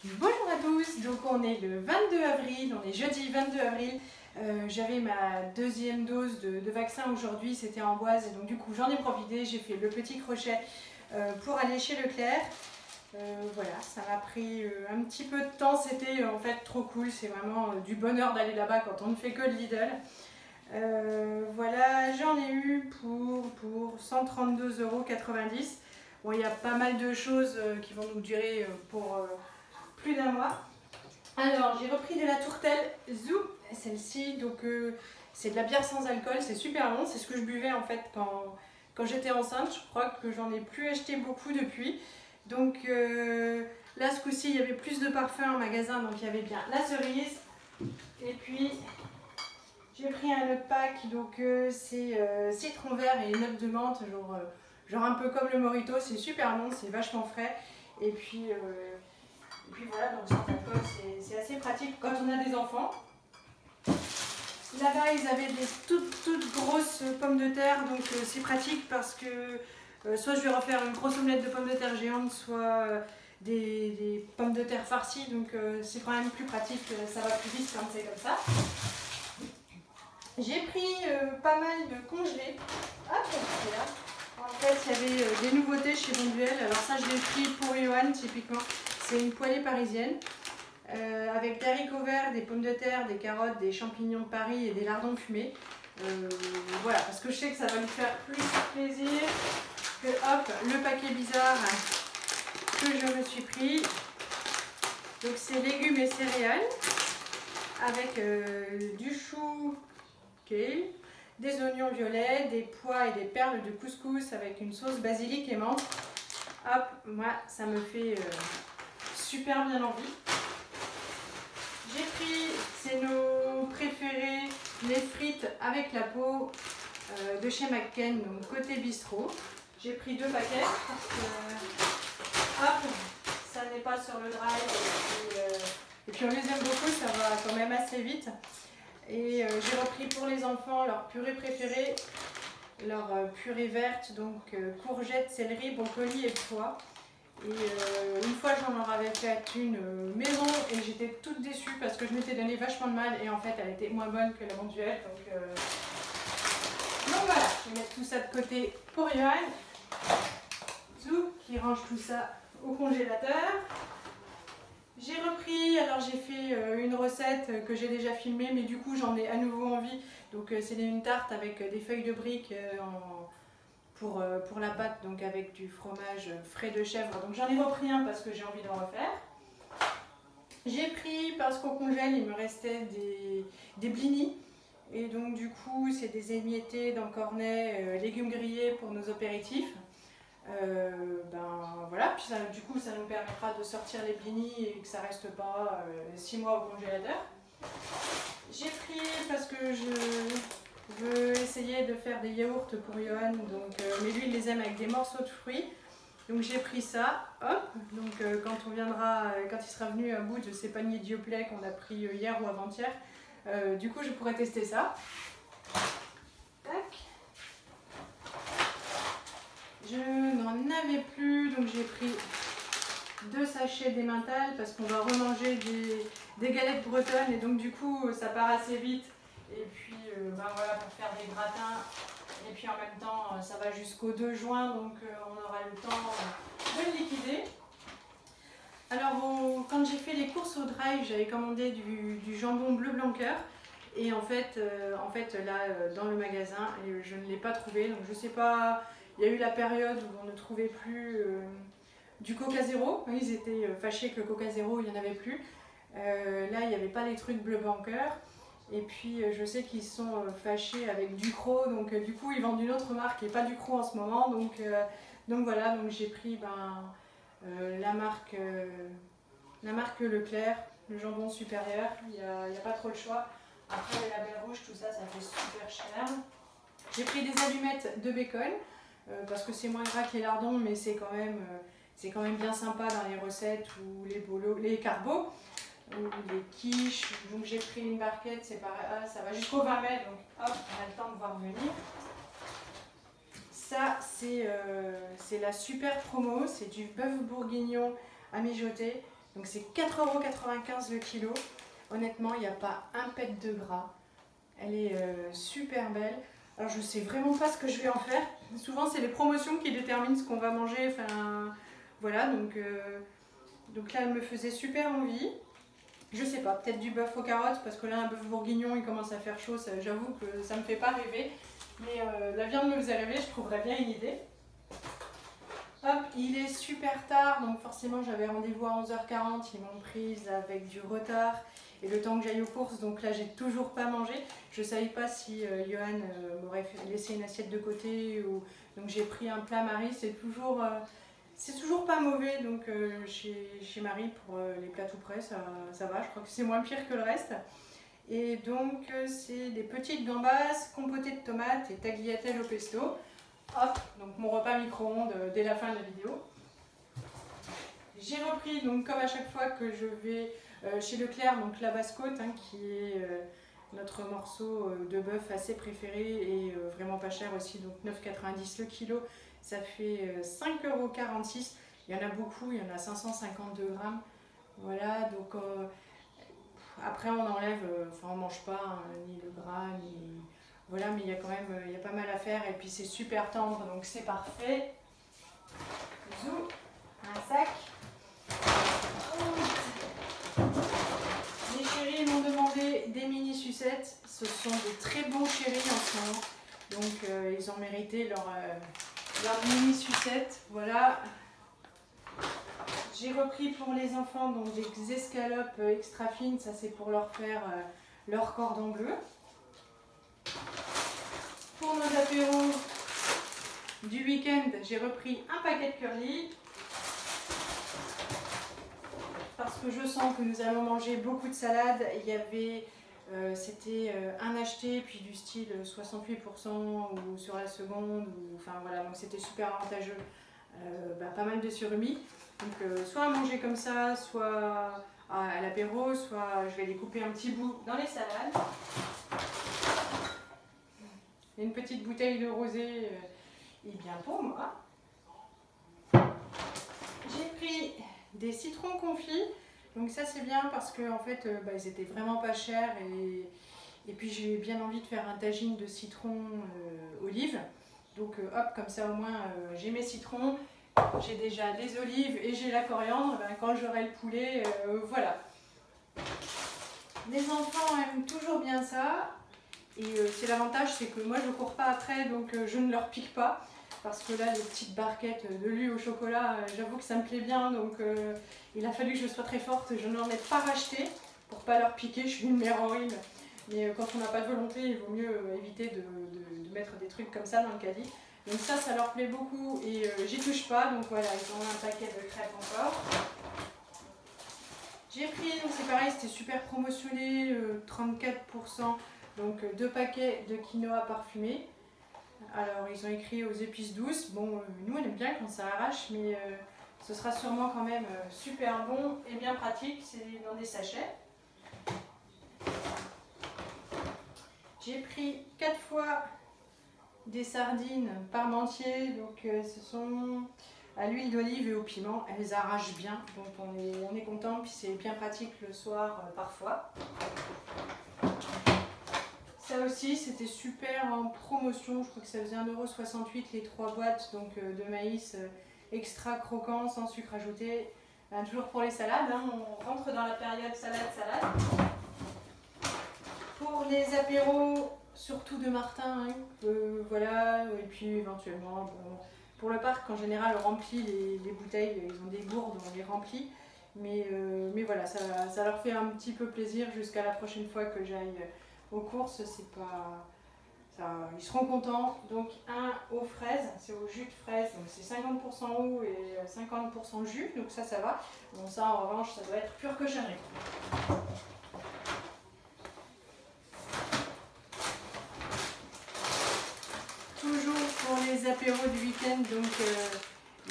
Bonjour à tous, donc on est le 22 avril, on est jeudi 22 avril. J'avais ma deuxième dose de vaccin aujourd'hui, c'était en Oise, et donc du coup j'en ai profité, j'ai fait le petit crochet pour aller chez Leclerc. Voilà, ça m'a pris un petit peu de temps, c'était en fait trop cool, c'est vraiment du bonheur d'aller là-bas quand on ne fait que le Lidl. Voilà, j'en ai eu pour 132,90 €. Bon, il y a pas mal de choses qui vont nous durer pour plus d'un mois. Alors, j'ai repris de la tourtelle Zou, celle-ci, donc c'est de la bière sans alcool, c'est super bon, c'est ce que je buvais en fait quand j'étais enceinte. Je crois que j'en ai plus acheté beaucoup depuis. Donc là, ce coup-ci, il y avait plus de parfums en magasin, donc il y avait bien la cerise. Et puis, j'ai pris un autre pack, donc c'est citron vert et notes de menthe, genre un peu comme le Morito, c'est super bon, c'est vachement frais. Et puis voilà, donc sans alcool, c'est assez pratique quand on a des enfants. Là-bas, ils avaient des toutes grosses pommes de terre, donc c'est pratique parce que soit je vais refaire une grosse omelette de pommes de terre géantes, soit des pommes de terre farcies, donc c'est quand même plus pratique, ça va plus vite quand c'est comme ça. J'ai pris pas mal de congelés. Ah, c'est là. En fait, il y avait des nouveautés chez Bonduelle. Alors ça, je l'ai pris pour Johan, typiquement. C'est une poêlée parisienne avec des haricots verts, des pommes de terre, des carottes, des champignons de Paris et des lardons fumés. Voilà, parce que je sais que ça va lui faire plus plaisir que hop, le paquet bizarre que je me suis pris. Donc c'est légumes et céréales avec du chou, kale, des oignons violets, des pois et des perles de couscous avec une sauce basilic et menthe. Hop, moi ça me fait super bien envie. J'ai pris, c'est nos préférés, les frites avec la peau de chez McCain, donc côté bistrot. J'ai pris 2 paquets parce que hop, ça n'est pas sur le drive. Et puis on les aime beaucoup, ça va quand même assez vite. Et j'ai repris pour les enfants leur purée préférée, leur purée verte, donc courgettes, céleri, brocoli et pois. Et une fois j'en leur avais fait une maison et j'étais toute déçue parce que je m'étais donné vachement de mal et en fait elle était moins bonne que la Bonduelle. Donc voilà, je vais mettre tout ça de côté pour Johan. Zou qui range tout ça au congélateur. J'ai repris, alors j'ai fait une recette que j'ai déjà filmée, mais du coup j'en ai à nouveau envie. Donc c'est une tarte avec des feuilles de briques pour la pâte, donc avec du fromage frais de chèvre. Donc j'en ai repris un parce que j'ai envie d'en refaire. J'ai pris, parce qu'au congèle il me restait des blinis. Et donc du coup c'est des émiettés dans cornet, légumes grillés pour nos apéritifs. Ben voilà, puis ça, du coup ça nous permettra de sortir les blinis et que ça reste pas 6 mois au congélateur. J'ai pris parce que je veux essayer de faire des yaourts pour Johan, donc, mais lui il les aime avec des morceaux de fruits. Donc j'ai pris ça, hop, donc quand il sera venu à bout de ces paniers Dioplay qu'on a pris hier ou avant-hier, du coup je pourrais tester ça. Tac. Je n'en avais plus, donc j'ai pris 2 sachets d'emmental parce qu'on va remanger des galettes bretonnes et donc du coup ça part assez vite. Et puis ben voilà, pour faire des gratins. Et puis en même temps ça va jusqu'au 2 juin, donc on aura le temps de le liquider. Alors quand j'ai fait les courses au drive, j'avais commandé du jambon bleu blanc cœur. Et en fait là dans le magasin, je ne l'ai pas trouvé, donc je sais pas. Il y a eu la période où on ne trouvait plus du Coca Zéro. Ils étaient fâchés que le Coca Zéro, il n'y en avait plus. Là, il n'y avait pas les trucs bleu blanc cœur. Et puis, je sais qu'ils sont fâchés avec Ducros. Donc, du coup, ils vendent une autre marque et pas Ducros en ce moment. Donc voilà, donc j'ai pris la marque Leclerc, le jambon supérieur. Il n'y a pas trop le choix. Après, les labels rouges, tout ça, ça fait super cher. J'ai pris des allumettes de bacon. Parce que c'est moins gras que les lardons, mais c'est quand même bien sympa dans les recettes ou les carbos ou les quiches. Donc j'ai pris une barquette, c'est pareil, ça va jusqu'au 20 mai, donc hop, on a le temps de voir venir. Ça c'est la super promo, c'est du bœuf bourguignon à mijoter. Donc c'est 4,95 € le kilo. Honnêtement, il n'y a pas un pet de gras. Elle est super belle. Alors je sais vraiment pas ce que je vais en faire. Souvent c'est les promotions qui déterminent ce qu'on va manger. Enfin voilà, donc là elle me faisait super envie. Je sais pas, peut-être du bœuf aux carottes parce que là un bœuf bourguignon il commence à faire chaud. J'avoue que ça me fait pas rêver. Mais la viande me faisait rêver, je trouverais bien une idée. Hop, il est super tard, donc forcément j'avais rendez-vous à 11h40, ils m'ont prise avec du retard et le temps que j'aille aux courses, donc là j'ai toujours pas mangé. Je savais pas si Johan m'aurait laissé une assiette de côté, donc j'ai pris un plat Marie, c'est toujours pas mauvais, donc chez Marie pour les plats tout prêts, ça va, je crois que c'est moins pire que le reste. Et donc c'est des petites gambas compotées de tomates et tagliatelle au pesto. Hop, donc mon repas micro-ondes dès la fin de la vidéo. J'ai repris, donc comme à chaque fois que je vais chez Leclerc, donc la basse-côte, hein, qui est notre morceau de bœuf assez préféré et vraiment pas cher aussi, donc 9,90 € le kilo, ça fait 5,46 €. Il y en a beaucoup, il y en a 552 grammes. Voilà, donc après on enlève, enfin on mange pas hein, ni le gras, ni... Voilà, mais il y a quand même il y a pas mal à faire et puis c'est super tendre, donc c'est parfait. Zou, un sac. Les chéris m'ont demandé des mini sucettes. Ce sont de très bons chéris en ce moment. Donc ils ont mérité leur mini sucettes. Voilà. J'ai repris pour les enfants donc des escalopes extra fines. Ça c'est pour leur faire leur cordon bleu. Pour nos apéros du week-end, j'ai repris un paquet de curly parce que je sens que nous allons manger beaucoup de salades. Il y avait, c'était un acheté, puis du style 68% ou sur la seconde, enfin voilà, donc c'était super avantageux. Pas mal de surimi. Donc soit à manger comme ça, soit à l'apéro, soit je vais les couper un petit bout dans les salades. Une petite bouteille de rosé est bien pour moi. J'ai pris des citrons confits. Donc ça c'est bien parce que en fait ils étaient vraiment pas chers et puis j'ai bien envie de faire un tagine de citron olive. Donc hop, comme ça au moins j'ai mes citrons, j'ai déjà les olives et j'ai la coriandre. Quand j'aurai le poulet, voilà. Les enfants aiment toujours bien ça. Et c'est l'avantage, c'est que moi je cours pas après, donc je ne leur pique pas. Parce que là, les petites barquettes de lui au chocolat, j'avoue que ça me plaît bien. Donc il a fallu que je sois très forte. Je n'en ai pas racheté pour pas leur piquer. Je suis une mère horrible. Mais quand on n'a pas de volonté, il vaut mieux éviter de mettre des trucs comme ça dans le caddie. Donc ça leur plaît beaucoup et j'y touche pas. Donc voilà, ils ont un paquet de crêpes encore. J'ai pris, donc c'est pareil, c'était super promotionné, 34%. Donc 2 paquets de quinoa parfumé. Alors ils ont écrit aux épices douces. Bon, nous on aime bien quand ça arrache, mais ce sera sûrement quand même super bon et bien pratique. C'est dans des sachets. J'ai pris 4 fois des sardines parmentier. Donc ce sont à l'huile d'olive et au piment. Elles arrachent bien, donc on est content. Puis c'est bien pratique le soir parfois. Ça aussi, c'était super en promotion. Je crois que ça faisait 1,68 € les 3 boîtes donc, de maïs extra croquant, sans sucre ajouté. Toujours pour les salades, hein, on rentre dans la période salade. Pour les apéros, surtout de Martin, hein, voilà. Et puis éventuellement, bon, pour le parc, en général, on remplit les bouteilles. Ils ont des gourdes, on les remplit. Mais voilà, ça leur fait un petit peu plaisir jusqu'à la prochaine fois que j'aille aux courses, c'est pas ça, ils seront contents. Donc un aux fraises, c'est au jus de fraise, donc c'est 50% eau et 50% jus, donc ça va. Bon ça en revanche ça doit être pur cochonnerie. Toujours pour les apéros du week-end, donc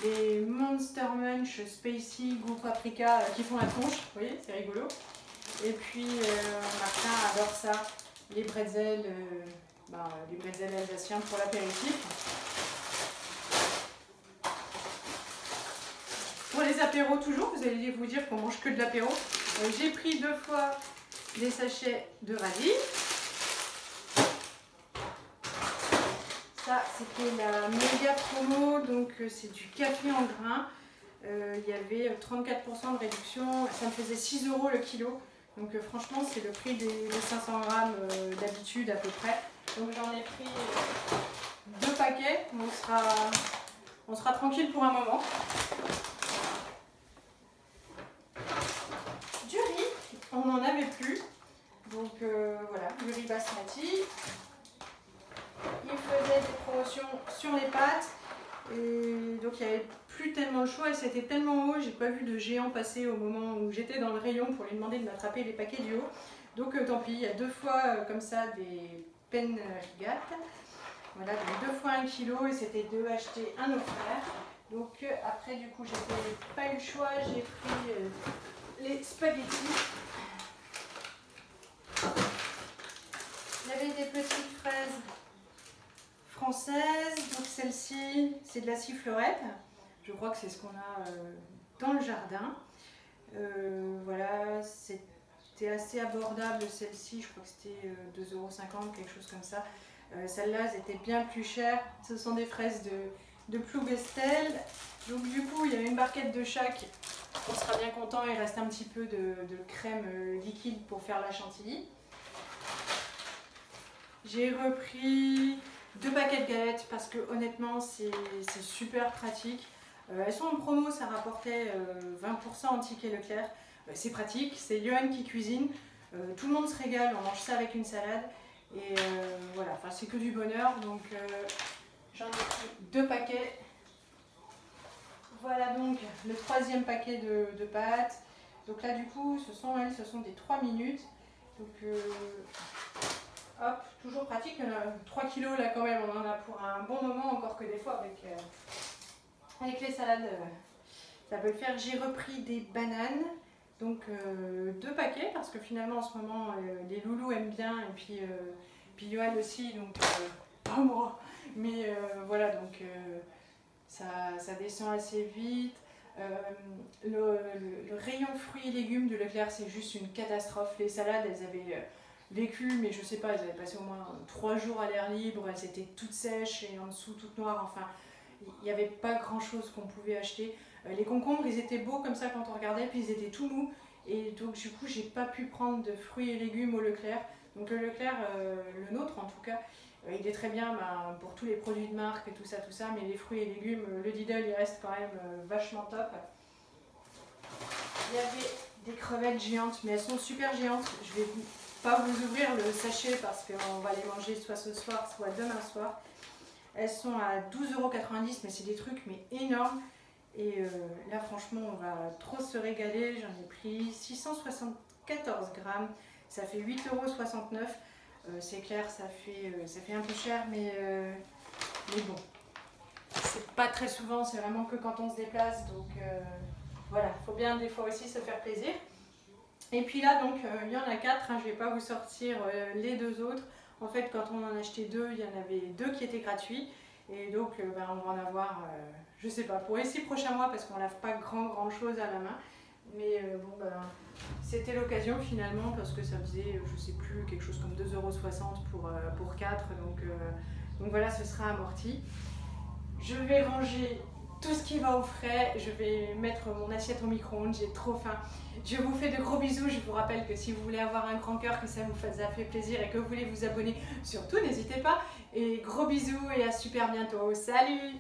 les Monster Munch Spicy goût paprika qui font la tronche, vous voyez, c'est rigolo. Et puis Martin adore ça. Les bretzels alsaciens pour l'apéritif. Pour les apéros toujours, vous allez vous dire qu'on mange que de l'apéro. J'ai pris 2 fois des sachets de radis. Ça, c'était la méga promo, donc c'est du café en grains. Il y avait 34% de réduction, ça me faisait 6 € le kilo. Donc franchement, c'est le prix des 500 grammes d'habitude à peu près. Donc j'en ai pris 2 paquets, on sera tranquille pour un moment. Du riz, on n'en avait plus. Donc voilà, du riz basmati. Il faisait des promotions sur les pâtes. Et donc il n'y avait plus tellement le choix et c'était tellement haut, j'ai pas vu de géant passer au moment où j'étais dans le rayon pour lui demander de m'attraper les paquets du haut. Donc tant pis, il y a 2 fois comme ça des peines rigates. Voilà, donc 2 fois 1 kg et c'était 2 achetés, 1 offert. Donc après du coup j'ai pas eu le choix, j'ai pris les spaghettis. Il y avait des petites fraises française, donc celle-ci c'est de la sifflerette, je crois que c'est ce qu'on a dans le jardin. Voilà, c'était assez abordable celle-ci, je crois que c'était 2,50 €, quelque chose comme ça. Celles-là elles étaient bien plus chères, ce sont des fraises de Ploubestel. Donc du coup il y a une barquette de chaque, on sera bien content, il reste un petit peu de crème liquide pour faire la chantilly. J'ai repris 2 paquets de galettes parce que honnêtement c'est super pratique. Elles sont en promo, ça rapportait 20% en ticket Leclerc. C'est pratique, c'est Johan qui cuisine. Tout le monde se régale, on mange ça avec une salade. Et voilà, enfin, c'est que du bonheur. Donc j'en ai pris 2 paquets. Voilà donc le 3e paquet de pâtes. Donc là du coup ce sont des 3 minutes. Donc hop, toujours pratique, 3 kilos là quand même, on en a pour un bon moment, encore que des fois avec les salades, ça peut le faire. J'ai repris des bananes, donc 2 paquets, parce que finalement en ce moment les loulous aiment bien, et puis Johan aussi, donc pas moi, mais voilà, donc ça descend assez vite. Le rayon fruits et légumes de Leclerc c'est juste une catastrophe. Les salades elles avaient vécu, mais je sais pas, elles avaient passé au moins 3 jours à l'air libre, elles étaient toutes sèches et en dessous toutes noires, enfin il n'y avait pas grand chose qu'on pouvait acheter. Les concombres ils étaient beaux comme ça quand on regardait, puis ils étaient tout mous, et donc du coup j'ai pas pu prendre de fruits et légumes au Leclerc. Donc le Leclerc, le nôtre en tout cas, il est très bien pour tous les produits de marque et tout ça, mais les fruits et légumes, le Lidl il reste quand même vachement top. Il y avait des crevettes géantes, mais elles sont super géantes. Je vais pas vous ouvrir le sachet parce qu'on va les manger soit ce soir, soit demain soir. Elles sont à 12,90 €, mais c'est des trucs mais énormes. Et là franchement on va trop se régaler. J'en ai pris 674 grammes, ça fait 8,69 €. C'est clair, ça fait un peu cher, mais bon, c'est pas très souvent, c'est vraiment que quand on se déplace, donc voilà, il faut bien des fois aussi se faire plaisir. Et puis là donc il y en a 4, hein, je vais pas vous sortir les 2 autres. En fait quand on en achetait 2, il y en avait 2 qui étaient gratuits, et donc on va en avoir, je sais pas, pour les 6 prochains mois, parce qu'on lave pas grand chose à la main. Mais bon c'était l'occasion finalement, parce que ça faisait, je sais plus, quelque chose comme 2,60 € pour 4, donc voilà, ce sera amorti. Je vais ranger tout ce qui va au frais, je vais mettre mon assiette au micro-ondes, j'ai trop faim. Je vous fais de gros bisous, je vous rappelle que si vous voulez avoir un grand cœur, que ça vous fait plaisir et que vous voulez vous abonner, surtout n'hésitez pas. Et gros bisous et à super bientôt, salut!